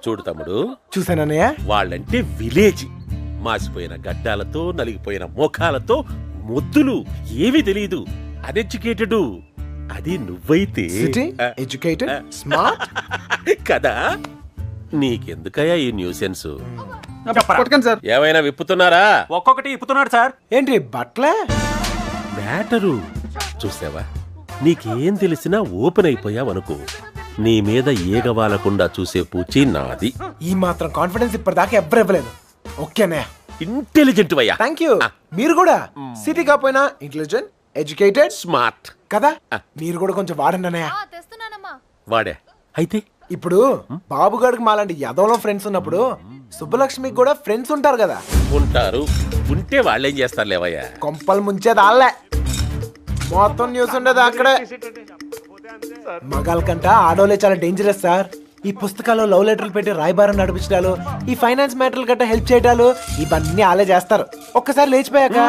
చూడు తమ్ముడు, చూసానన్నయ్య. వాళ్ళంటే విలేజ్. మాసిపోయిన గడ్డాలతో, నలిగిపోయిన ముఖాలతో, ముద్దులు, ఏమీ తెలియదు. అన్ఎడ్యుకేటెడ్. అది నువ్వైతే ఎడ్యుకేటెడ్, స్మార్ట్ కదా. నీకెందుకయ్యా ఈ న్యూసెన్స్? సార్. ఏమైనా విప్పుతున్నారా? ఒక్కొక్కటి ఇప్పుతున్నాడు సార్. ఏంటి బట్లే? మ్యాటరు చూసావా? నీకేం తెలిసినా ఓపెన్ అయిపోయావనుకో, నీ మీద ఏగవాలకుండా చూసే పూచి నాది. ఈ మాత్రం కాన్ఫిడెన్స్ ఇప్పటిదాకా ఎవ్వరు ఇవ్వలేదు. ఓకేనే, ఇంటెలిజెంట్ అయ్యా. Thank you. మీరు కూడా సిటీ కాపోయినా ఇంటెలిజెంట్, ఎడ్యుకేటెడ్, స్మార్ట్ కదా. మీరు కూడా కొంచెం వాడండి అన్నయ్య. వాడే. అయితే ఇప్పుడు బాబు గారికి మాలాంటి యదవలో ఫ్రెండ్స్ ఉన్నప్పుడు సుబ్బలక్ష్మికి కూడా ఫ్రెండ్స్ ఉంటారు కదా. ఉంటారు. ఉంటే వాళ్ళేం చేస్తారు లేవయ్యా? కొంపలు ముంచేది వాళ్ళే. మొత్తం న్యూస్ ఉండేది అక్కడే. మగాళ్ళ కంట ఆడోలే చాలా డేంజరస్ సార్. ఈ పుస్తకాల్లో లవ్ లెటర్లు పెట్టి రాయబారం నడిపించడాలు, ఈ ఫైనాన్స్ మ్యాటర్లు గట్ట హెల్ప్ చేయడాలు, ఇవన్నీ వాళ్ళే చేస్తారు. ఒక్కసారి లేచిపోయాక,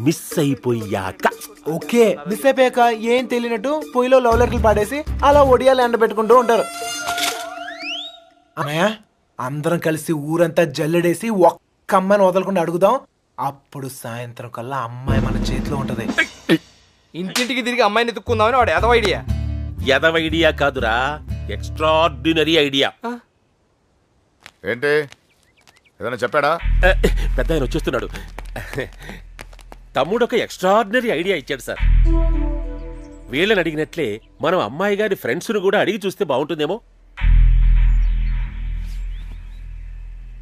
మిస్ అయిపోయాక. ఓకే, మిస్ అయిపోయాక ఏం తెలియనట్టు పొయ్యిలో లవ్ లెటర్లు పాడేసి అలా ఒడియాలు ఎండబెట్టుకుంటూ ఉంటారు. అన్నయ్య, అందరం కలిసి ఊరంతా జల్లెడేసి ఒక్క అమ్మాయిని వదలకుండా అడుగుదాం. అప్పుడు సాయంత్రం కల్లా అమ్మాయి మన చేతిలో ఉంటది. ఇంటింటికి తిరిగి అమ్మాయిని ఎత్తుక్కుందామని వాడు ఎదవ ఐడియా. ఎదవ ఐడియా కాదురా, ఎక్స్ట్రాడినరీ ఐడియా. ఏంటి ఏదైనా చెప్పాడా? పెద్ద ఆయన వచ్చేస్తున్నాడు. తమ్ముడు ఒక ఎక్స్ట్రాడినరీ ఐడియా ఇచ్చాడు సార్. వీళ్ళని అడిగినట్లే మనం అమ్మాయి గారి ఫ్రెండ్స్ను కూడా అడిగి చూస్తే బాగుంటుందేమో.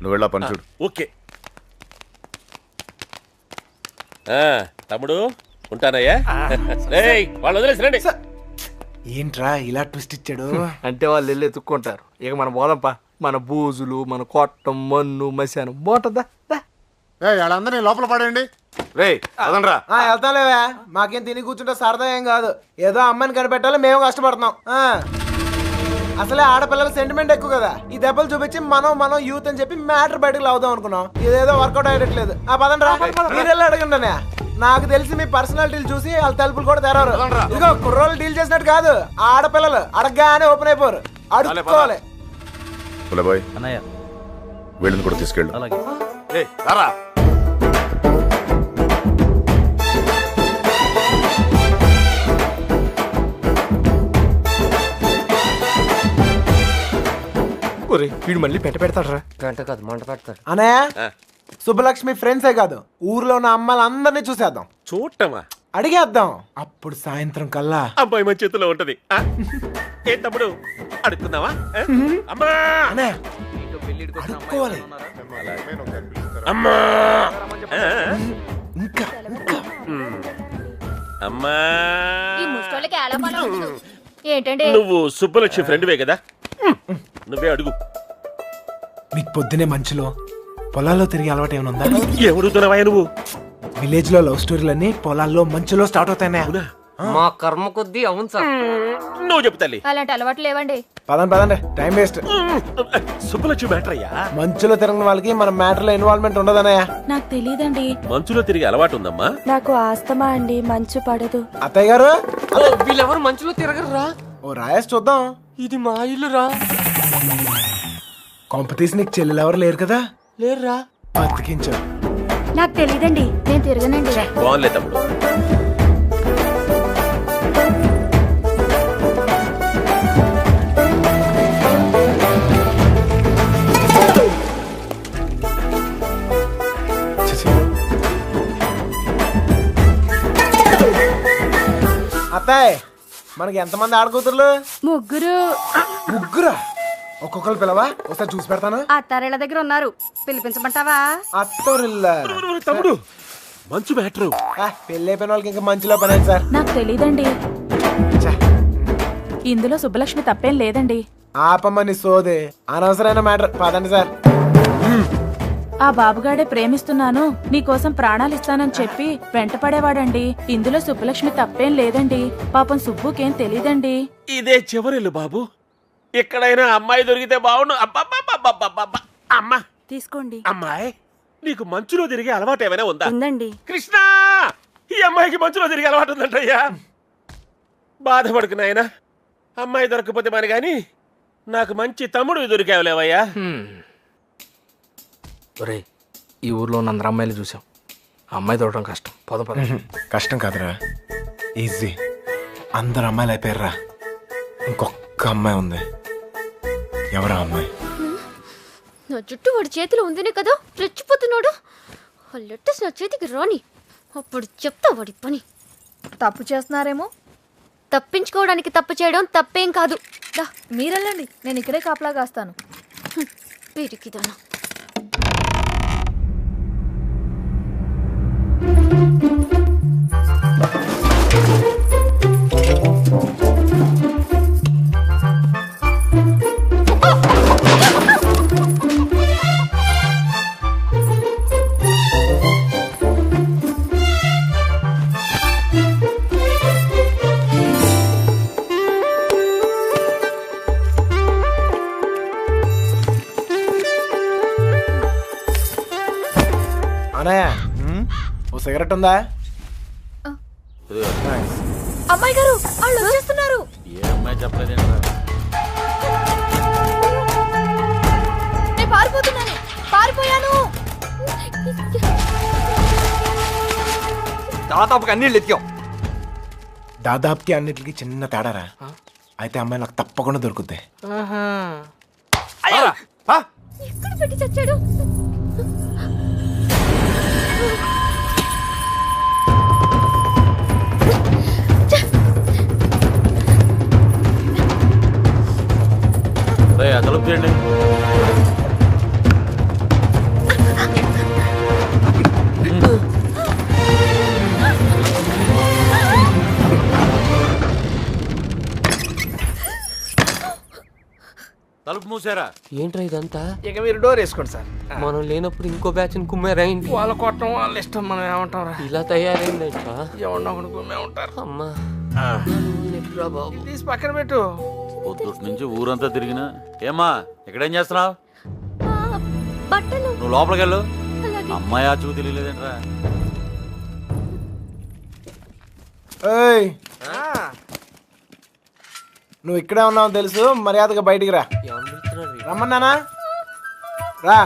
నువ్వు వెళ్ళా పని చూడు. ఓకే తమ్ముడు, ఉంటానయ్యా. వాళ్ళు వదిలేసి రండి. ఏంట్రా ఇలా ట్విస్ట్ ఇచ్చాడు? అంటే వాళ్ళు వెళ్ళి ఎత్తుక్కుంటారు. ఇక మన బోదంపా, మన బూజులు, మన కొట్టం, మన్ను, మశానం బాగుంటుందా? వాళ్ళందరినీ లోపల పడేయండి. రే అదనరా. వెళ్తాలేవా, మాకేం తిని కూర్చుంటే సరదా ఏం కాదు. ఏదో అమ్మాయిని కనిపెట్టాలి, మేము కష్టపడుతున్నాం. అసలే ఆడపిల్లల సెంటిమెంట్ ఎక్కువ కదా. ఈ దెబ్బలు చూపించి మనం యూత్ అని చెప్పి మ్యాటర్ బయటకు లావుదాం అనుకున్నాం. ఇదేదో వర్కౌట్ అయ్యట్లేదు. పదండ్రా, మీరెళ్ళి అడగండి. నాకు తెలిసి మీ పర్సనాలిటీలు చూసి వాళ్ళ తలుపులు కూడా తెరవరు. ఇదిగో కుర్రోళ్ళు డీల్ చేసినట్టు కాదు, ఆడపిల్లలు అడగగానే ఓపెన్ అయిపోరు. అడుక్కోవాలి. వీళ్ళని కూడా తీసుకెళ్ళు. వీడు మళ్ళీ పెడతాడు. గంట కాదు, మంట పెడతాడు. అన్నయ్య, సుబ్బలక్ష్మి ఫ్రెండ్సే కాదు, ఊర్లో ఉన్న అమ్మాయిలందరినీ చూసేద్దాం. చూడటమా? అడిగేద్దాం. అప్పుడు సాయంత్రం కల్లా అబ్బాయి మన చేతిలో ఉంటది. ఏ తమ్ముడు, అడుగుతున్నావా? అమ్మా అడుక్కోవాలి. అమ్మా ఇంకా అమ్మా. ఏంటండి, నువ్వు సుబ్బలక్ష్మి ఫ్రెండ్వే కదా, నువ్వే అడుగు. మీకు పొద్దునే మంచులో పొలాల్లో తిరిగి అలవాటు ఏమైనా ఉందా? ఎవడుతున్నావా నువ్వు? విలేజ్ లో లవ్ స్టోరీలన్నీ పొలాల్లో మంచులో స్టార్ట్ అవుతాయి. మా కర్మ కొద్దీ అవును సార్. నువ్వు చెప్పు తల్లి. అలాంటి అలవాట్లు లేవండి. పదండి, టైం వేస్ట్. సుబ్బలక్ష్మి మ్యాటర్ అయ్యా. మంచులో తిరిగిన వాళ్ళకి మన మ్యాటర్ లో ఇన్వాల్వ్మెంట్ ఉండదన్నయ్య. నాకు తెలియదండి. మంచులో తిరిగి అలవాటు ఉందమ్మా. నాకు ఆస్తమా అండి, మంచు పడదు. అత్తయ్య గారు, వీళ్ళెవరు మంచులో తిరగరురా. ఓ రాయేసి చూద్దాం. ఇది మా ఇల్లురా. కాంపిటీషన్ నీకు చెల్లెలు ఎవరు లేరు కదా? లేరురా. బతికించు. నాకు తెలియదండి. నేను తిరగనండి. బాగుంలే తమ్ముడు. అత్తాయ్, మనకి ఎంతమంది ఆడకూతుర్లు? ముగ్గురు. ముగ్గురా? ఒక్కొక్కరు పిలవా, ఒకసారి చూసి పెడతాను. అత్తారేళ్ల దగ్గర ఉన్నారు, పిలిపించమంటావా? అత్తోరిల్లా. తమ్ముడు, మంచు మ్యాటరు. పెళ్ళి అయిపోయిన వాళ్ళకి ఇంకా మంచులో పని సార్. నాకు తెలీదండి. ఇందులో సుబ్బలక్ష్మి తప్పేం లేదండి. ఆపమ్మని సోదే, అనవసరమైన మ్యాటర్. పదండి సార్. ఆ బాబుగాడే ప్రేమిస్తున్నాను, నీకోసం ప్రాణాలు ఇస్తానని చెప్పి వెంటపడేవాడండి. ఇందులో సుబ్బలక్ష్మి తప్పేం లేదండి. పాపం సుబ్బుకేం తెలీదండి. ఇదే చివరిల్లు బాబు. ఎక్కడైనా అమ్మాయి దొరికితే బాగుండు. అమ్మా తీసుకోండి. అమ్మాయి, నీకు మంచులో తిరిగే అలవాటు ఏమైనా ఉందా? ఉందండి. కృష్ణ, ఈ అమ్మాయికి మంచులో తిరిగే అలవాటు ఉందంటయ్యా. బాధపడుకు నాయనా, అమ్మాయి దొరకపోతే మన గాని నాకు మంచి తమ్ముడు దొరికావులేవయ్యా. ఒరే ఈ ఊర్లో ఉన్న అందరు అమ్మాయిలు చూసాం, ఆ అమ్మాయి దొరకడం కష్టం. పద. కష్టం కాదురా, ఈజీ. అందరు అమ్మాయిలు అయిపోయారా, ఇంకొక అమ్మాయి ఉంది. ఎవరా అమ్మాయి? నా జుట్టు వాడి చేతిలో ఉందనే కదా రెచ్చిపోతున్నాడు. ఆ లెటర్స్ నా చేతికి రాని, అప్పుడు చెప్తా వాడి పని. తప్పు చేస్తున్నారేమో. తప్పించుకోవడానికి తప్పు చేయడం తప్పేం కాదు. దా మీరెళ్ళండి, నేను ఇక్కడే కాపలా కాస్తాను. పిరికిదానా. అనయ్య, ఓ సిగరెట్ ఉందా? అమ్మాయి గారు వాళ్ళు వచ్చేస్తున్నారు. నేను పారిపోతున్నాను, పారిపోయాను. దాదాపుగా అన్ని ఎత్తికాం. దాదాపుకి అన్నిటికి చిన్న తేడారా. అయితే అమ్మాయి నాకు తప్పకుండా దొరుకుద్ది. ఎక్కడ పెట్టి చచ్చాడు? తలుపు చేయండి. తలుపు మూసారా? ఏంట్రా ఇదంతా? ఇక మీరు డోర్ వేసుకోండి సార్. మనం లేనప్పుడు ఇంకో బ్యాచ్ కుమ్మారైంది. వాళ్ళ కొట్టడం వాళ్ళ ఇష్టం, మనం ఏమంటాం రా. ఇలా తయారైందంట్రా. ఎవరినో ఒకటి కుమ్మే ఉంటారు. అమ్మా బాబు, తీసి పక్కన పెట్టు. పొద్దుటి నుంచి ఊరంతా తిరిగినా. ఏమ్మా ఇక్కడేం చేస్తున్నావు? బట్టలు. నువ్వు లోపలికి వెళ్ళు. అలాగే. అమ్మాయి ఆ చూపు తెలియలేదేంట్రా? ఏయ్, నువ్వు ఇక్కడే ఉన్నావు తెలుసు, మర్యాదగా బయటికి రా. ఎవరు పిలుస్తున్నారు? రమ్మన్నానా? రా.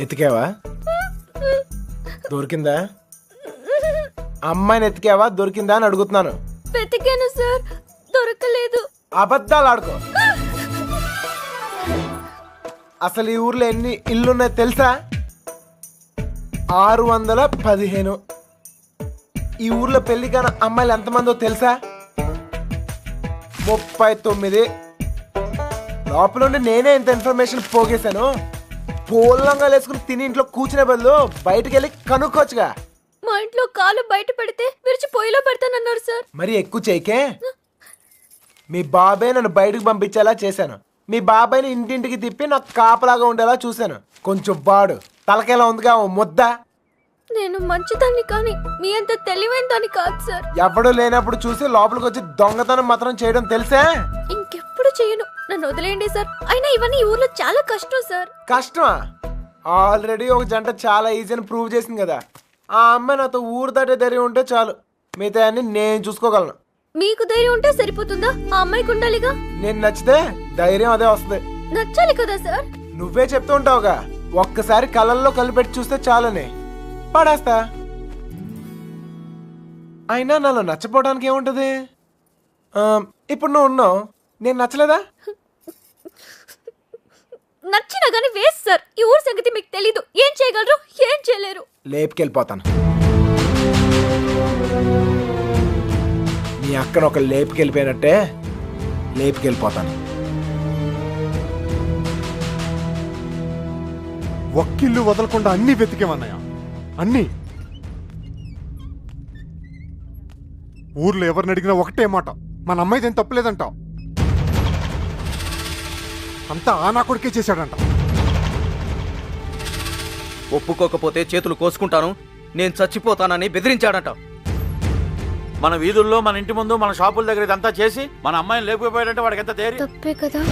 ఎతికావా? దొరికిందా? అమ్మాయిని ఎతికావా? దొరికిందా అని అడుగుతున్నాను. వెతికాను సార్, దొరకలేదు. అబద్ధాలు ఆడుకో. అసలు ఈ ఊర్లో ఎన్ని ఇల్లున్నాయి తెలుసా? 615. ఈ ఊర్లో పెళ్లి కాని అమ్మాయిలు ఎంతమందో తెలుసా? 39. లోపల ఉండి నేనే ఇంత ఇన్ఫర్మేషన్ పోగేశాను. పోలంగా వేసుకుని తిని ఇంట్లో కూర్చునే బదులు బయటకు వెళ్ళి కనుక్కోవచ్చుగా. మా ఇంట్లో కాలు బయట పెడితే విరిచి పొయ్యిలో పెడతానన్నారు సార్. మరి ఎక్కువ చేయకే. మీ బాబాయ్ నన్ను బయటకు పంపించేలా చేశాను. మీ బాబాయ్ని ఇంటింటికి తిప్పి నాకు కాపలాగా ఉండేలా చూశాను. కొంచెం బాడు తలకేలా ఉందిగా ఓ ముద్ద. నేను మంచిదాన్ని కానీ మీ అంత తెలివైన దాన్ని కాదు సార్. ఎవడూ లేనప్పుడు చూసి లోపలికి వచ్చి దొంగతనం మాత్రం చేయడం తెలుసా? ఇంకెప్పుడు చేయను, నన్ను వదిలేయండి సార్. అయినా ఇవన్నీ ఈ ఊర్లో చాలా కష్టం సార్. కష్టమా? ఆల్రెడీ ఒక జంట చాలా ఈజీ అని ప్రూవ్ చేసింది కదా. ఆ అమ్మాయి నాతో ఊరు దాటే ధైర్యం ఉంటే చాలు, మిగతా అన్ని నేను చూసుకోగలను. మీకు ధైర్యం ఉంటే సరిపోతుందా? ఆ అమ్మాయికి ఉండాలిగా. నేను నచ్చితే ధైర్యం అదే వస్తుంది. నచ్చాలి కదా సార్. నువ్వే చెప్తూ ఉంటావుగా, ఒక్కసారి కళ్ళల్లో కళ్ళు పెట్టి చూస్తే చాలని. పడేస్తా. అయినా నాలో నచ్చపోవడానికి ఏముంటది? ఇప్పుడు నువ్వు ఉన్నావు, నేను నచ్చలేదా? నచ్చినా గానీ వేస్ట్ సార్. ఈ ఊరు సంగతి మీకు తెలీదు. ఏం చేయగలరు, ఏం చేయలేరు. లేపుకెళ్ళిపోతాను. నీ అక్కను ఒక లేపుకెళ్ళిపోయినట్టే లేపుకెళ్ళిపోతాను. ఒక్కిల్లు వదలకుండా అన్ని వెతికేమన్నాయా? అన్ని. ఊర్లో ఎవరిని అడిగినా ఒకటే మాట, మన అమ్మాయిదేం తప్పలేదంటావు. అంతా ఆ నా కొడుకే చేశాడంట. ఒప్పుకోకపోతే చేతులు కోసుకుంటాను, నేను చచ్చిపోతానని బెదిరించాడట. మన వీధుల్లో, మన ఇంటి ముందు, మన షాపుల దగ్గర ఇదంతా చేసి మన అమ్మాయిని లేకపోయాడంటే వాడికి ఎంత ధైర్యం? తప్పే కదా,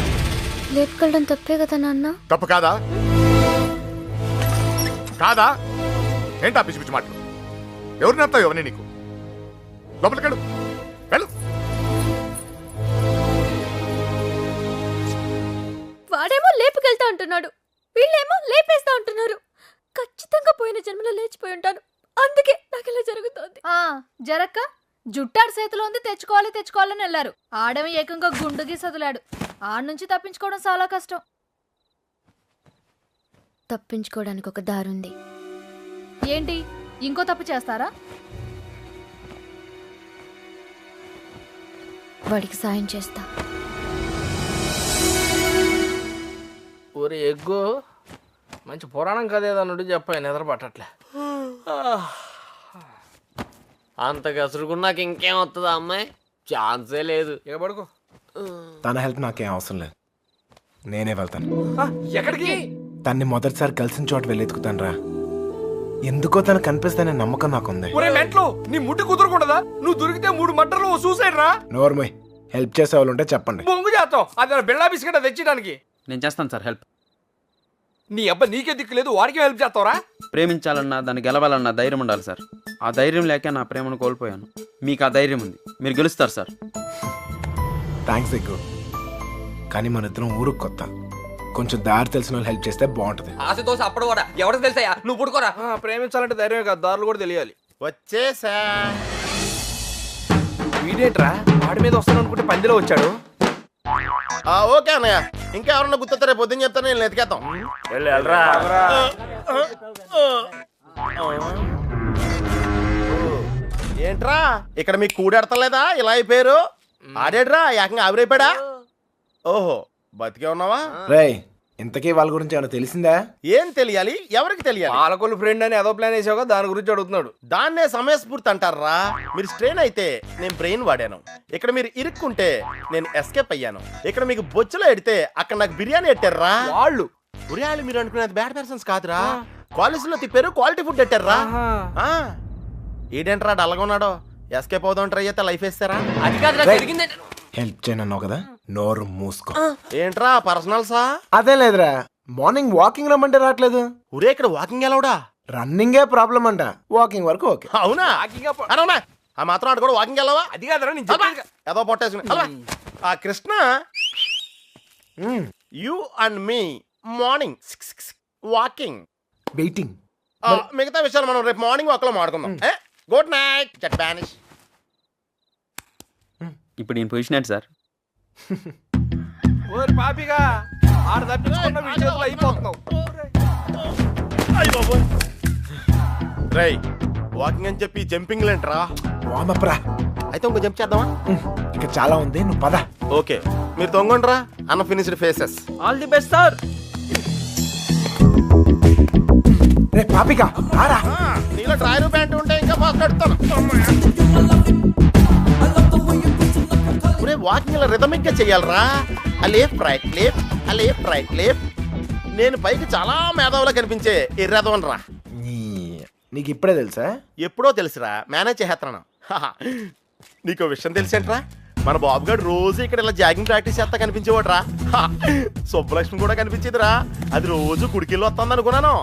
లేపుకెళ్ళడం తప్పే కదా నాన్న. తప్పు కాదా? కాదా? ఏంటా పిచ్చి పిచ్చి మాటలు? ఎవరు నేర్తావు ఎవరిని నీకు? లోపలికి వెళ్ళు వెళ్ళు. వాడేమో లేపుకెళ్తా అంటున్నాడు, వీళ్ళేమో లేపేస్తా అంటున్నారు. ఖచ్చితంగా పోయిన జన్మలో లేచిపోయి ఉంటాను, అందుకే నాకు ఇలా జరుగుతోంది. జరక్క జుట్టాడు చేతిలో ఉంది, తెచ్చుకోవాలని వెళ్ళారు. ఆడమి ఏకంగా గుండుకి సదులాడు. ఆడ నుంచి తప్పించుకోవడం చాలా కష్టం. తప్పించుకోవడానికి ఒక దారుంది. ఏంటి, ఇంకో తప్పు చేస్తారా? వాడికి సాయం చేస్తా. ఒరే ఎగ్గు, మంచి పురాణం కథ ఏదన్నుండి చెప్పాయి, నిద్ర పట్టట్లే. అంత గసురుకున్నాక ఇంకేం వస్తుందా అమ్మాయి? ఛాన్సే లేదు. ఇక పడుకో. తన హెల్ప్ నాకేం అవసరం లేదు, నేనే వెళ్తాను. ఎక్కడికి? తన్ని మొదటిసారి కలిసిన చోట వెళ్ళి ఎత్తుకుతాను రా. ఎందుకో తను కనిపిస్తానే నమ్మకం నాకుంది. ఒరే మెంట్లో, నీ ముట్టి కుదరకూడదా? నువ్వు దొరికితే 3 మట్టర్లు సూసైడ్ రా. నోర్మోయ్, హెల్ప్ చేసే వాళ్ళు ఉంటే చెప్పండి. బొంగు చేస్తాం, అది బిళ్ళా బిస్కెట్ తెచ్చడానికి. నేను చేస్తాను సార్ హెల్ప్. నీ అబ్బా నీకే దిక్కులేదు, వాడికి హెల్ప్ చేస్తావరా? ప్రేమించాలన్నా దాన్ని గెలవాలన్నా ధైర్యం ఉండాలి సార్. ఆ ధైర్యం లేక నా ప్రేమను కోల్పోయాను. మీకు ఆ ధైర్యం ఉంది, మీరు గెలుస్తారు సార్. థ్యాంక్స్ ఎక్కువ, కానీ మన ఇద్దరం ఊరుకు కొత్త. కొంచెం దారి తెలిసిన వాళ్ళు హెల్ప్ చేస్తే బాగుంటది. ఆశతో అప్పుడు కూడా ఎవరికి తెలుసాయా? నువ్వు పుడుకోరా. ప్రేమించాలంటే ధైర్యం కాదు, దారులు కూడా తెలియాలి. వచ్చేసా. వీడేంట్రా వాడి మీద వస్తాను అనుకుంటే పందిలో వచ్చాడు. ఓకే అన్నయ్య, ఇంకా ఎవరన్నా గుర్తొస్తే రేపు పొద్దున్న చెప్తాను, నేను ఎతికేద్దాం. ఏంట్రా ఇక్కడ మీకు కూడెడతలేదా? ఇలా అయిపోయారు. ఆడేడ్రా ఏకంగా ఆవిరైపోయాడా? ఓహో, బతికే ఉన్నావా? రేయ్, ఇంతకీ వాళ్ళ గురించి ఏమైనా తెలిసిందా? ఏం తెలియాలి, ఎవరికి తెలియాలి? పాలకొల్లు ఫ్రెండ్ అని ఏదో ప్లాన్ వేసావుగా, దాని గురించి అడుగుతున్నాడు. దాన్నే సమయస్ఫూర్తి అంటారా? మీరు స్ట్రెయిన్ అయితే నేను బ్రెయిన్ వాడాను. ఇక్కడ మీరు ఇరుక్కుంటే నేను ఎస్కేప్ అయ్యాను. ఇక్కడ మీకు బొచ్చులో ఎడితే అక్కడ నాకు బిర్యానీ ఎట్టారా వాళ్ళు. ఉరియాళ్ళు మీరు అనుకునేది బ్యాడ్ పర్సన్స్ కాదురా, కాలేజీలో తిప్పారు, క్వాలిటీ ఫుడ్ ఎట్టారా. ఏంటంటారా డల్గా ఉన్నాడో? ఎస్కేప్ అవుదాం ట్రై చేస్తే లైఫ్ వేస్తారా? అది కాదు జరిగింది. హెల్ప్ చేయనన్నావు కదా, నోరు మూసుకో. ఏంట్రా పర్సనల్సా? అదే లేదురా, మార్నింగ్ వాకింగ్ రమ్మంటే రావట్లేదు. ఉరే ఇక్కడ వాకింగ్ ఎలావుడా? రన్నింగే ప్రాబ్లం అంట, వాకింగ్ వరకు ఓకే. అవునా? అవునా? ఆ మాత్రం ఆడు కూడా వాకింగ్ వెళ్ళవా? అది కాదురా నేను చెప్పేది. ఏదో పొట్టేసుకుని ఆ Krishna, you and me morning walking waiting. మిగతా విషయాలు మనం రేపు మార్నింగ్ వాక్ లో మాట్లాడుకుందాం. గుడ్ నైట్ జట్ బానిష్. ఇప్పుడు నేను పొజిషన్ ఏంటి సార్? ఓరి పాపిగా, ఆడ తప్పించుకున్న విషయంలో అయిపోతున్నావు. రై వాకింగ్ అని చెప్పి జంపింగ్ లేంట్రా? వామప్రా, అయితే ఇంకో జంప్ చేద్దామా? ఇంకా చాలా ఉంది, నువ్వు పద. ఓకే, మీరు తొంగండ్రా. Unfinished faces. All the best sir. రే పాపిగా, రారా. నీలో డ్రైవర్ ప్యాంట్ ఉంటే ఇంకా ఫాస్ట్ నడుస్తాను. వాకింగ్ ఇలా రిథమిక్ గా చెయ్యాలరా. Left right left, left right left. నేను పైకి చాలా మేధావులా కనిపించే ఎర్రదవన్ రా. నీకు ఇప్పుడే తెలుసా? ఎప్పుడో తెలుసురా, మేనేజ్ చేస్తున్నాను. నీకు విషయం తెలిసేంట్రా, మన బాబు గారు రోజు ఇక్కడ ఇలా జాగింగ్ ప్రాక్టీస్ చేస్తా కనిపించేవాడు రా. సుబ్బలక్ష్మి కూడా కనిపించేదిరా. అది రోజు గుడికిల్లు వస్తుంది అనుకున్నాను.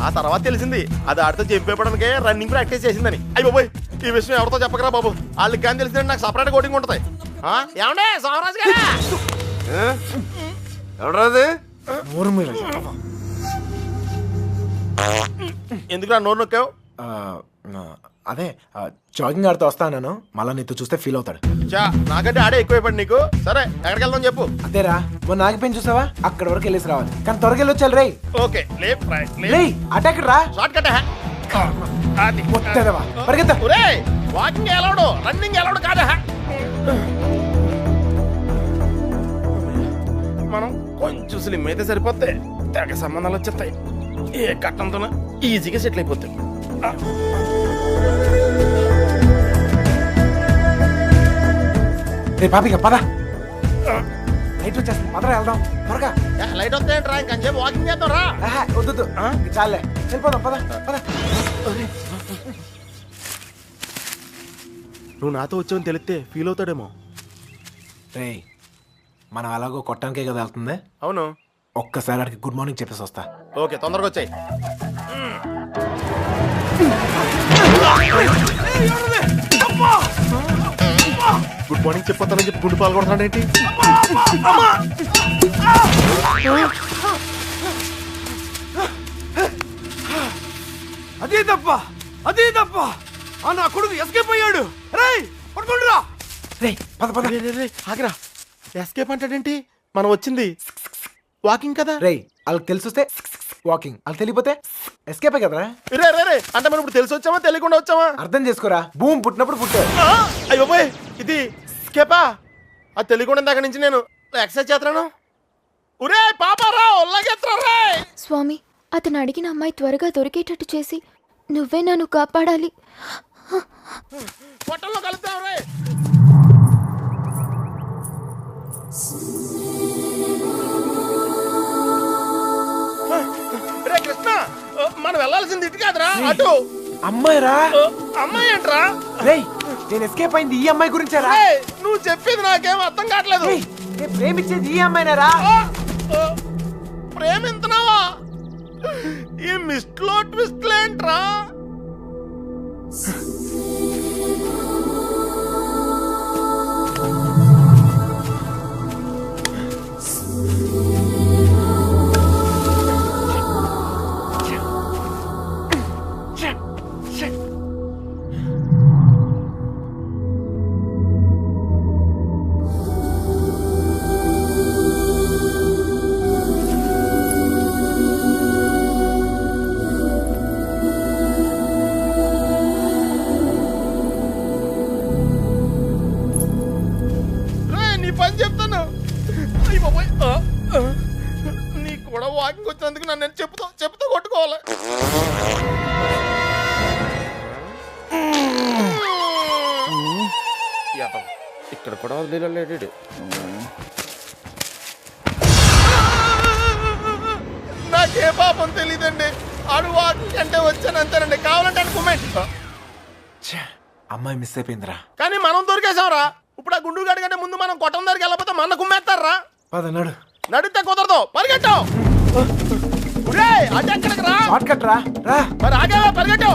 ఆ తర్వాత తెలిసింది అది ఆడితో జంపేపడానికే రన్నింగ్ ప్రాక్టీస్ చేసిందని. అయ్యి బాబోయ్, ఈ విషయం ఎవరితో చెప్పకరా బాబు, వాళ్ళకి కానీ తెలిసిందంటే నాకు సపరేట్ కోటింగ్ ఉంటుంది. ఏమండే సోమరాజు గారు? ఎవరాది? ఎందుకు నోరు నొక్కావు? అదే జాగింగ్ ఆడితో వస్తాను, మళ్ళా నీతో చూస్తే ఫీల్ అవుతాడు. నాకంటే ఆడే ఎక్కువైపోయాడు నీకు. సరే ఎక్కడికి వెళ్దాం చెప్పు. అదేరా, మొన్న ఆగిపోయిన చూసావా, అక్కడ వరకు వెళ్ళేసి రావాలి, కానీ త్వరగా వెళ్ళి వచ్చాలి. రే ఓకే, లేఫ్ట్ రైట్ రేయ్, అటాక్ రా. Short cut. పరిగెత్తా. వాకింగ్ ఎలవడు, రన్నింగ్ ఎలవడు కాదా. మనం కొంచెం స్లిమ్ అయితే సరిపోతే తెగ సంబంధాలు వచ్చేస్తాయి. ఏ కట్టంతో ఈజీగా సెటిల్ అయిపోతాయి. రే పాపిగా పద, లైట్ వచ్చేస్తుంది, పదరా వెళ్దాం త్వరగా. లైట్ వస్తే ఏంట్రా, ఇంకొంచెం వాకింగ్ చేద్దాం రా. వద్దు, చాలే, వెళ్ళిపోదాం పద పద. నువ్వు నాతో వచ్చావని తెలిస్తే ఫీల్ అవుతాడేమో. రే మనం అలాగో కొట్టానికే కదా వెళ్తుంది. అవును, ఒక్కసారి అడిగి గుడ్ మార్నింగ్ చెప్పేసి వస్తా. ఓకే, తొందరగా వచ్చాయి. గుడ్ మార్నింగ్ చెప్పొస్తానని చెప్పి గుండు పాలు కొడతాడేంటి? అదే తప్ప నా కొడుకు ఎస్కేప్ అయ్యాడు. రేయ్ పట్టుకుంటురా. రేయ్ పద పద. ఆగిరా, ఎస్కేప్ అంటాడేంటి? మనం వచ్చింది వాకింగ్ కదా. రేయ్ వాళ్ళకి తెలిసొస్తే వాకింగ్, వాళ్ళకి తెలియపోతే ఎస్కేపే కదరా. రే రే రే అంటే మనం ఇప్పుడు తెలిసి వచ్చామా తెలియకుండా వచ్చామా? అర్థం చేసుకోరా, భూమి పుట్టినప్పుడు పుట్టారు. అయ్యో పోయ్, ఇది స్కేపా? అది తెలియకుండా దగ్గర నుంచి నేను ఎక్సర్సైజ్ చేస్తున్నాను. ఒరే పాపారా ఒళ్ళగెత్తరా రే. స్వామి, అతను అడిగిన అమ్మాయి త్వరగా దొరికేటట్టు చేసి నువ్వే నన్ను కాపాడాలి. పొట్టల్లో కలుద్దాం రే. రే కృష్ణ, మనం వెళ్ళాల్సింది ఇటు కాదురా, అటు. అమ్మాయిరా. అమ్మాయి ఏంట్రా? రేయ్ నేను ఎస్కేప్ అయింది ఈ అమ్మాయి గురించారా? రేయ్, నువ్వు చెప్పింది నాకేం అర్థం కావట్లేదు. నేను ప్రేమించేది ఈ అమ్మాయినేరా. ప్రేమింతున్నావా? ఈ మిస్ట్లో ట్విస్ట్లు ఏంట్రా? పని చెప్తాను. నీకు కూడా వాకింగ్ వచ్చినందుకు నన్ను నేను చెప్తూ కొట్టుకోవాలి. ఇక్కడ కూడా వదిలేడు. నాకే పాపం తెలీదండి. ఆడు వాకింగ్ అంటే వచ్చాను అంతేనండి. కావాలంటే కుమెంట్. అమ్మాయి మిస్ అయిపోయిందిరా. కానీ మనం దొరికేసాంరా. ఇప్పుడు ఆ గుండు గడి కంటే ముందు మనం కొట్టం దగ్గరికి వెళ్ళకపోతే మన కుమ్మేస్తారా? నడు. నడితే కుదరదు, పరిగెట్టు. అటు ఎక్కడికి రా? షార్ట్ కట్ రా. మరి ఆగేవా, పరిగెట్టు.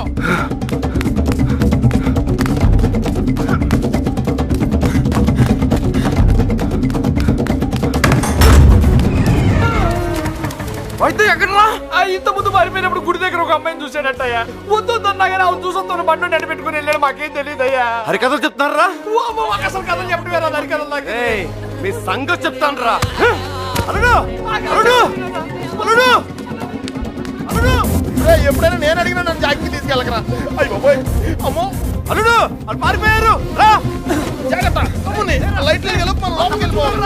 అయితే ఎక్కడరా? ఇంత ముందు పారిపోయినప్పుడు గుడి దగ్గర ఒక అమ్మాయిని చూసాడట్టయ్యా. వద్దొద్దన్నా కానీ అవును చూసొస్తాను బండి నడి పెట్టుకుని వెళ్ళాడు. మాకేం తెలియదయ్యా. హరికథలు చెప్తున్నారా? అసలు కథలు చెప్పడం వేరే హరికథలు నాకు. మీ సంగతి చెప్తాను రా. ఎప్పుడైనా నేను అడిగినా నన్ను జాగ్రత్త తీసుకెళ్ళకరా. అయ్యో పోయ్, అమ్మో అల్లుడు వాళ్ళు పారిపోయారు. రా జాగ్రత్త. అమ్ముని లైట్లు వెలిగి మనం లోపలికి వెళ్ళిపోవాలి.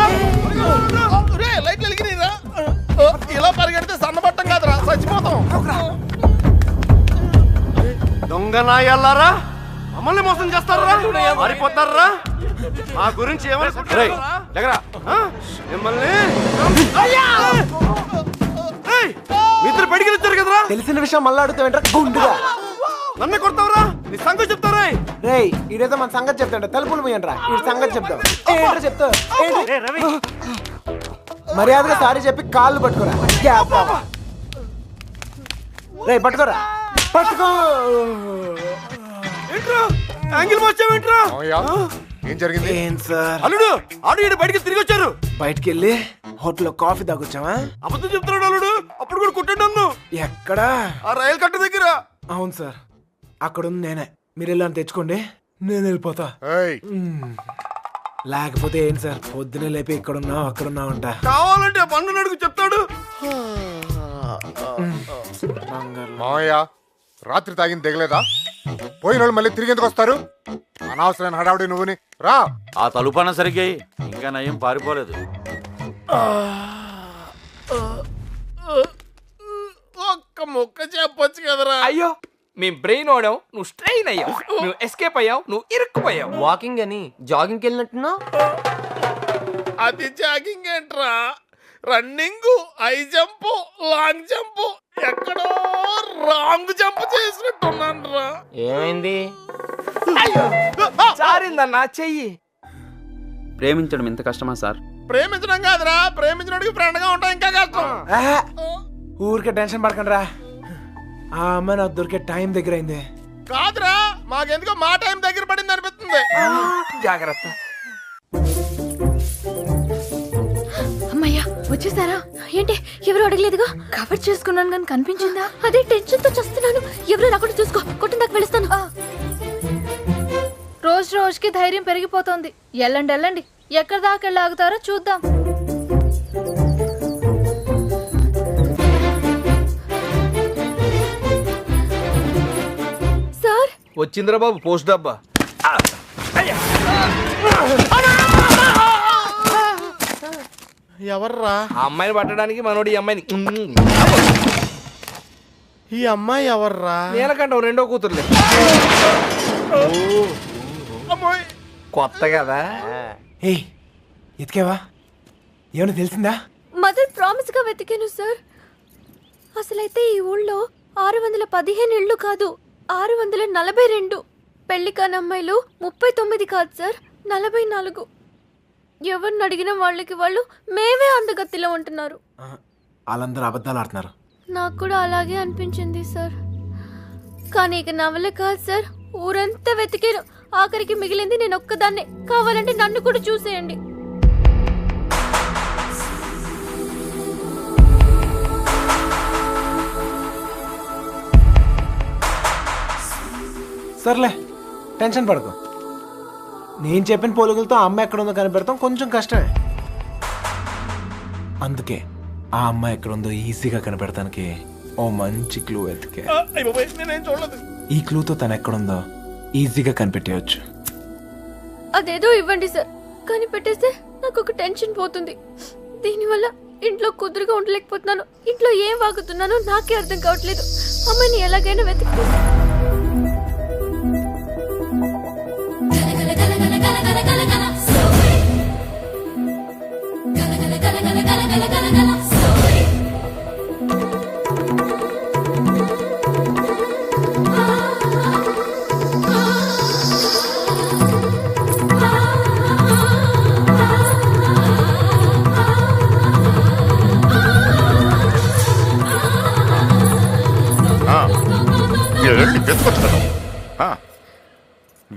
లైట్లు వెలిగి రా. ఇలా పరిగెడితే సన్నబట్టం కాదురా, చచ్చిపోతాం. దొంగ నాయల్లారా, మమ్మల్ని మోసం చేస్తారా? మారిపోతారా? మా గురించి ఏమనుకుంటారా? మిమ్మల్ని మిత్రులు బయటికి వచ్చారు కదరా. తెలిసిన విషయం మళ్ళీ అడుగుతావేంట్రా గుండుగా? నన్ను కొడతావరా? నీ సంగతి చెప్తారా? రేయ్ ఈడేదో మన సంగతి చెప్తాడు. తలుపులు పోయండిరా, ఈ సంగతి చెప్తావు. ఏంట్రా చెప్తావు? మర్యాదగా సారీ చెప్పి కాళ్ళు పట్టుకోరా. రేయ్ పట్టుకోరా, పట్టుకో. ఏంట్రా యాంగిల్ మార్చావేంట్రా? ఏం జరిగింది? ఏం సార్? అల్లుడు ఆడు ఈడు బయటికి తిరిగి వచ్చారు. బయటికి వెళ్ళి హోటల్లో కాఫీ తాగొచ్చావా? అబద్ధం చెప్తున్నాడు అల్లుడు. అప్పుడు కూడా కొట్టాడు నన్ను. ఎక్కడా? ఆ రైలు కట్ట దగ్గర. అవును సార్, అక్కడ ఉంది నేనే. మీరు వెళ్ళని తెచ్చుకోండి, నేను వెళ్ళిపోతా. లేకపోతే ఏంటి సార్, పొద్దునే లేపి ఇక్కడున్నావు అక్కడున్నావు అంట. కావాలంటే బండు నడుగు చెప్తాడు. మామయ్య రాత్రి తాగింది దిగలేదా? పోయిన వాళ్ళు మళ్ళీ తిరిగి ఎందుకు వస్తారు? అనవసరమైన హడావుడి నువ్వుని రా. ఆ తలుపన సరిగ్గా ఇంకా నయం పారిపోలేదు. ఒక్క ముక్క చెప్పొచ్చు కదరా. అయ్యో మేము బ్రెయిన్ ఓడావు, నువ్వు స్ట్రెయిన్ అయ్యావు. నువ్వు ఎస్కేప్ అయ్యావు, నువ్వు ఇరుక్కుపోయావు. వాకింగ్ అని జాగింగ్కి వెళ్ళినట్టున్నా. అది జాగింగ్ ఏంట్రా? Running, high jump, long jump, ఎక్కడో రాంగ్ జంప్ చేసినట్టున్నాను రా. ఏమైంది? జారిందన్నా చెయ్యి. ప్రేమించడం ఎంత కష్టమా సార్? ప్రేమించడం కాదురా, ప్రేమించడానికి ఫ్రెండ్ గా ఉంటాం ఇంకా కష్టం. ఊరికే టెన్షన్ పడకండి రా. ఆ అమ్మాయి నాకు దొరికే టైం దగ్గర అయింది. కాదురా, మాకెందుకో మా టైం దగ్గర పడింది అనిపిస్తుంది. జాగ్రత్త. వచ్చేసారా? ఏంటి ఎవరు అడగలేదుగా? కవర్ చేసుకున్నాను కానీ కనిపించిందా? అదే టెన్షన్ తో చస్తున్నాను. ఎవరు రాకుండా చూసుకో, కొట్టిన దాకా వెళుస్తాను. రోజు రోజుకి ధైర్యం పెరిగిపోతుంది. వెళ్ళండి వెళ్ళండి, ఎక్కడి దాకా వెళ్ళి ఆగుతారో చూద్దాం. సార్ వచ్చిందిరా బాబు పోస్ట్ డబ్బా. ఎవర్రా ఆ అమ్మాయిని పట్టడానికి మనోడు ఈ అమ్మాయిని ఈ అమ్మాయి? ఎవర్రా? నేలకంట రెండో కూతురులే. కొత్త కదా. ఏయ్ ఎతికేవా? ఏమన్నా తెలిసిందా? మదర్ ప్రామిస్ గా వెతికాను సార్. అసలైతే ఈ ఊళ్ళో 615 ఇళ్ళు కాదు, 642. పెళ్లి కాని అమ్మాయిలు 39 కాదు సార్, 44. ఎవరిని అడిగిన వాళ్ళకి వాళ్ళు మేమే అందగత్తిలో ఉంటున్నారు. వాళ్ళందరూ అబద్ధాలు ఆడుతున్నారు. నాకు కూడా అలాగే అనిపించింది సార్. కానీ ఇక నా వల్ల కాదు సార్. ఊరంతా వెతికాను, ఆఖరికి మిగిలింది నేను ఒక్కదాన్నే. కావాలంటే నన్ను కూడా చూసేయండి. సర్లే టెన్షన్ పడకు. నేను చెప్పిన పోలికలతో ఆ అమ్మాయి ఎక్కడ ఉందో కనిపెడతాం కొంచెం కష్టమే. అందుకే ఆ అమ్మాయి ఎక్కడ ఉందో ఈజీగా కనిపెడతానికి ఓ మంచి క్లూ ఎతికే. ఈ క్లూతో తను ఎక్కడుందో ఈజీగా కనిపెట్టేయచ్చు. అదేదో ఇవ్వండి సార్, కానీ పెట్టేస్తే నాకు ఒక టెన్షన్ పోతుంది. దీనివల్ల ఇంట్లో కుదురుగా ఉండలేకపోతున్నాను. ఇంట్లో ఏం వాగుతున్నానో నాకే అర్థం కావట్లేదు. అమ్మాయిని ఎలాగైనా వెతికి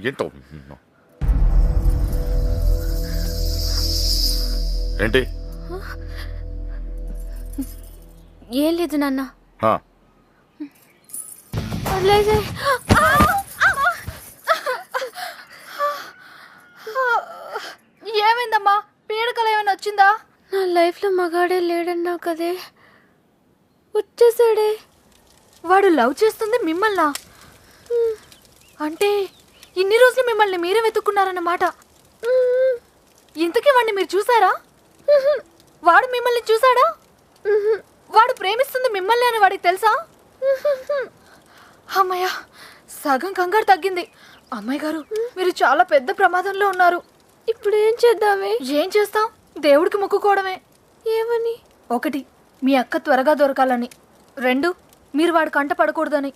ఏంటో ఏంటి? ఏం లేదు నాన్న. ఆ, వదిలేసేయ్. ఏమైందమ్మా? పీడకలు ఏమైనా వచ్చిందా? నా లైఫ్ లో మగాడే లేడన్నావు కదే, వచ్చేసాడే. వాడు లవ్ చేస్తుంది మిమ్మల్నా? అంటే ఇన్ని రోజులు మిమ్మల్ని మీరే వెతుక్కున్నారన్నమాట. ఇంతకీ వాడిని మీరు చూసారా? వాడు మిమ్మల్ని చూసాడా? వాడు ప్రేమిస్తుంది మిమ్మల్ని అని వాడికి తెలుసా? అమ్మయ్య, సగం కంగారు తగ్గింది. అమ్మాయి గారు, మీరు చాలా పెద్ద ప్రమాదంలో ఉన్నారు. ఇప్పుడు ఏం చేద్దామే? ఏం చేస్తాం? దేవుడికి మొక్కుకోవడమే. ఏమని? 1, మీ అక్క త్వరగా దొరకాలని. 2, మీరు వాడి కంట పడకూడదని.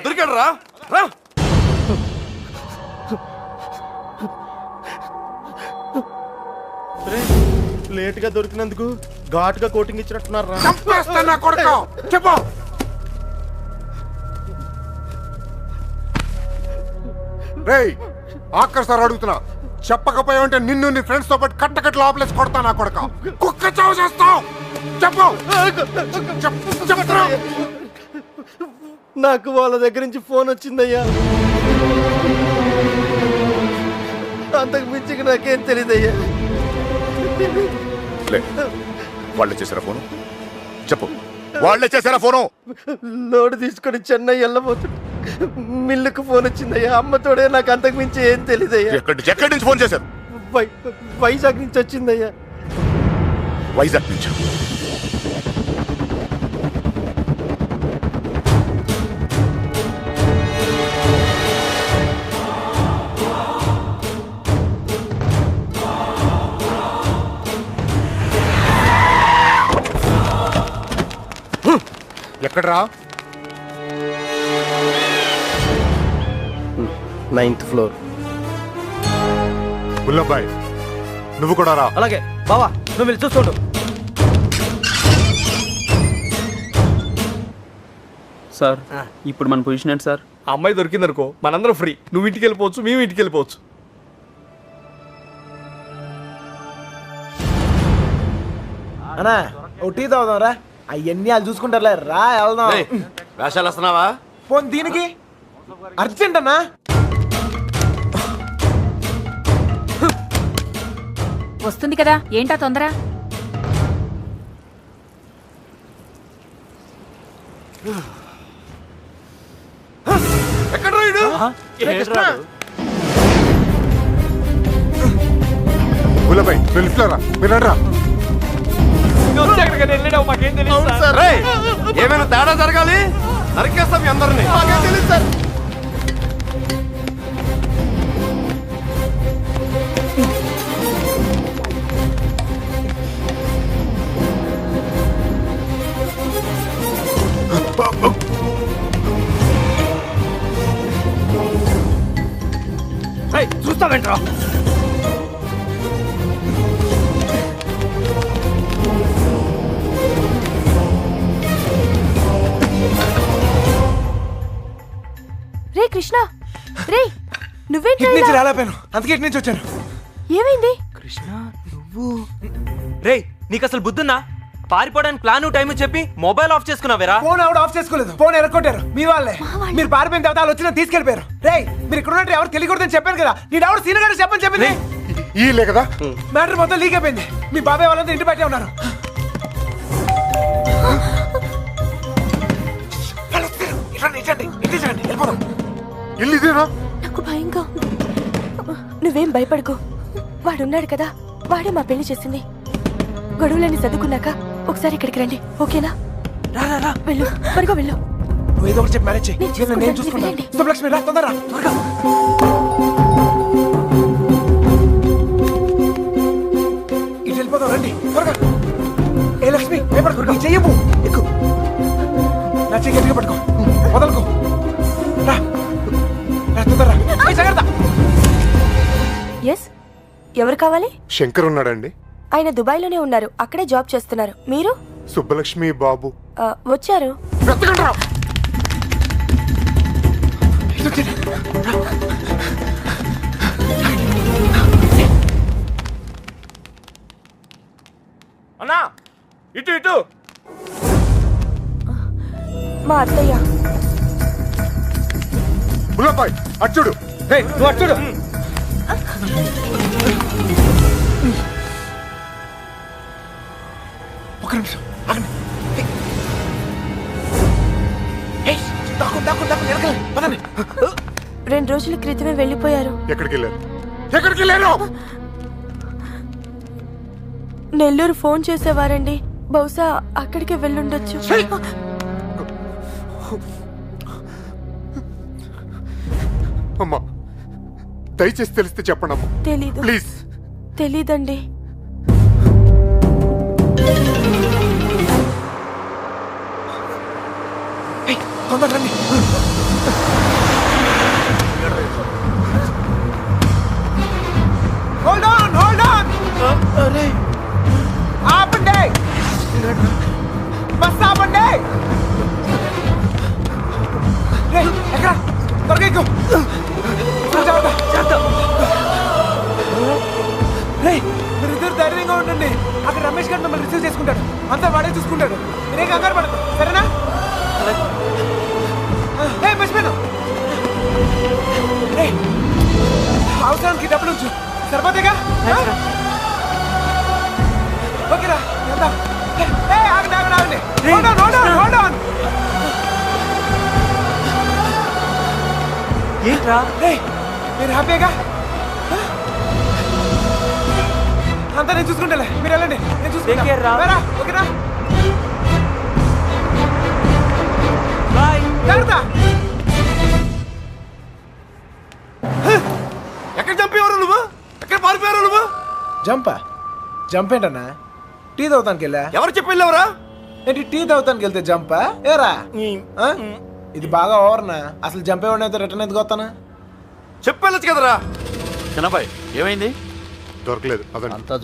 దొరికాడు రా. లేట్ గా దొరికినందుకు ఘాటుగా కోటింగ్ ఇచ్చినట్టున్నారా? చెప్పు. రేయ్ ఆఖరి సార్ అడుగుతున్నా, చెప్పకపోయావంటే నిన్ను నీ ఫ్రెండ్స్ తో పాటు కట్టకట్లు ఆపలేసి కొడతా నా కొడక. కుక్క చావు చేస్తావు. చెప్పు. చెప్తున్నా. నాకు వాళ్ళ దగ్గర నుంచి ఫోన్ వచ్చిందయ్యా. అంతకు మించి నాకేం తెలియదయ్యా. వాళ్ళే చేశారా ఫోను? చెప్పు, వాళ్ళే చేశారా ఫోను? లోడ్ తీసుకొని చెన్నై వెళ్ళబోతుంది. మిల్లుకు ఫోన్ వచ్చిందయ్యా. అమ్మతోడే, నాకు అంతకు మించి ఏం తెలియదయ్యా. ఎక్కడి నుంచి ఫోన్ చేశారు? వైజాగ్ నుంచి వచ్చిందయ్యా. వైజాగ్ నుంచి? ఎక్కడరా? 9th floor. బుల్లబ్బాయ్ నువ్వు కూడా రా. అలాగే బావా, నువ్వు వెళ్ళి చూస్తుండు. సార్ ఇప్పుడు మన పొజిషన్ ఏంటి సార్? ఆ అమ్మాయి దొరికిందనుకో మనందరం ఫ్రీ. నువ్వు ఇంటికి వెళ్ళిపోవచ్చు, మేము ఇంటికి వెళ్ళిపోవచ్చు. అన్నా ఓ టీ తాగుదాం రా. అవన్నీ వాళ్ళు చూసుకుంటారులే, రా వెళ్దాం. వేషాలు వస్తున్నావా? పోనీ దీనికి అర్జెంట్ అన్నా. వస్తుంది కదా, ఏంటా తొందర? ఎక్కడ రాయుడు? గుల్లపై పిలుస్తారా మీరు రా. వెళ్ళావు మాకేం తెలియదు. రేయ్, ఏమైనా తేడా జరగాలి నరికేస్తాం మీ అందరినీ. మాకేం తెలియదు సార్. చూస్తావేంట్రా? రే కృష్ణ, రే నువ్వేంటి ఇటు నుంచి రాలేపోయాను, అందుకే ఇటు నుంచి వచ్చాను. ఏమైంది? కృష్ణ నువ్వు రేయ్, నీకు అసలు బుద్ధున్నా? పారిపోవడానికి ప్లాన్ టైం చెప్పి మొబైల్ ఆఫ్ చేసుకున్నావేరా? ఫోన్ ఆవిడ ఆఫ్ చేసుకోలేదు, ఫోన్ ఎరగొట్టారు మీ వాళ్ళే. మీరు పారిపోయిన తర్వాత వాళ్ళు వచ్చిన తీసుకెళ్ళిపోయారు. రే మీరు ఇక్కడ ఉన్నట్టు ఎవరు తెలియకూడదని చెప్పాను కదా. నీ ఆవిడ సీనియర్ గారు చెప్పని చెప్పింది. ఈ లే కదా మ్యాటర్ మొత్తం లీక్ అయిపోయింది. మీ బాబాయ్ వాళ్ళంతా ఇంటి బయటే ఉన్నారు. ఇల్లు ఇదేనా? నాకు భయంగా ఉంది. నువ్వేం భయపడకు, వాడున్నాడు కదా, వాడే మా పెళ్లి చేసింది. గొడవలని చదువుకున్నాక ఒకసారి ఇక్కడికి రండి, ఓకేనా? రా వెళ్ళు, త్వరగా వెళ్ళు. నువ్వు ఏదో ఒకటి చెప్పి మ్యారేజ్ చేయి. నేను చూసుకుంటాను. శుభలక్ష్మి రా, తొందరరా, త్వరగా. ఇటు వెళ్ళిపోతాం, రండి త్వరగా. ఏ లక్ష్మి భయపడకు, నీ చెయ్యవు ఎక్కు. నా చెయ్యి గట్టిగా పట్టుకో, వదలకు. రా రా, తొందరరా. జాగ్రత్త. ఎస్, ఎవరు కావాలి? శంకర్ ఉన్నాడండి. ఆయన దుబాయ్లోనే ఉన్నారు, అక్కడే జాబ్ చేస్తున్నారు. మీరు? సుబ్బలక్ష్మి బాబు వచ్చారు. వెతకండిరా. అన్నా ఇటు ఇటు. మా అత్తయ్య. గుల్లపై అచ్చుడు. నువ్వు అచ్చుడు. ఒక నిమిషం ఆగండి. పదండి. 2 రోజుల క్రితమే వెళ్ళిపోయారు. ఎక్కడికి వెళ్ళారు? ఎక్కడికి వెళ్ళారు? నెల్లూరు ఫోన్ చేసేవారండి, బహుశా అక్కడికే వెళ్ళుండొచ్చు. అమ్మా దయచేసి తెలిస్తే చెప్పండి అమ్మా, తెలీదు. ప్లీజ్. తెలీదండి. తొందర రండి. Hold on, hold on. ఆపండి, బస్ ఆపండి. ఎక్కడ? త్వరగా ఎక్కు. మీరిద్దరు ధైర్యంగా ఉండండి. అక్కడ రమేష్ గారు మిమ్మల్ని రిసీవ్ చేసుకుంటాడు, అంతా వాడే చూసుకుంటాడు. మీరే కంగారు పడదు, సరేనా? మర్చిపోయాను. అవసరానికి డబ్బులు ఉంచు, సరిపోతేగా? ఓకేరా, వెళ్దాం. ఆగండి ఆగండి ఆగండి. Hold on, hold on, hold on. ఏంట్రా? మీరు హ్యాపీగా? అంతా నేను చూసుకుంటాలే, మీరు వెళ్ళండి, నేను చూసుకుంటా. ఓకేనా? జాగ్రత్త. ఎక్కడ చంపేవారు నువ్వు? ఎక్కడ పారిపోయారు నువ్వు? జంప్ ఏంటన్నా? టీ తాగుతానికి వెళ్ళా. ఎవరు చెప్పి వెళ్ళావరా? ఏంటి టీ తాగుతానికి వెళ్తే జంపా? ఏరా ఇది బాగా ఓవర్నా? అసలు జంప్ ఏమన్నా రిటర్న్ ఎందుకు వస్తానా? చెప్పి వెళ్ళొచ్చు కదరా. చిన్నబాయ్ ఏమైంది? దొరకలేదు అదంతా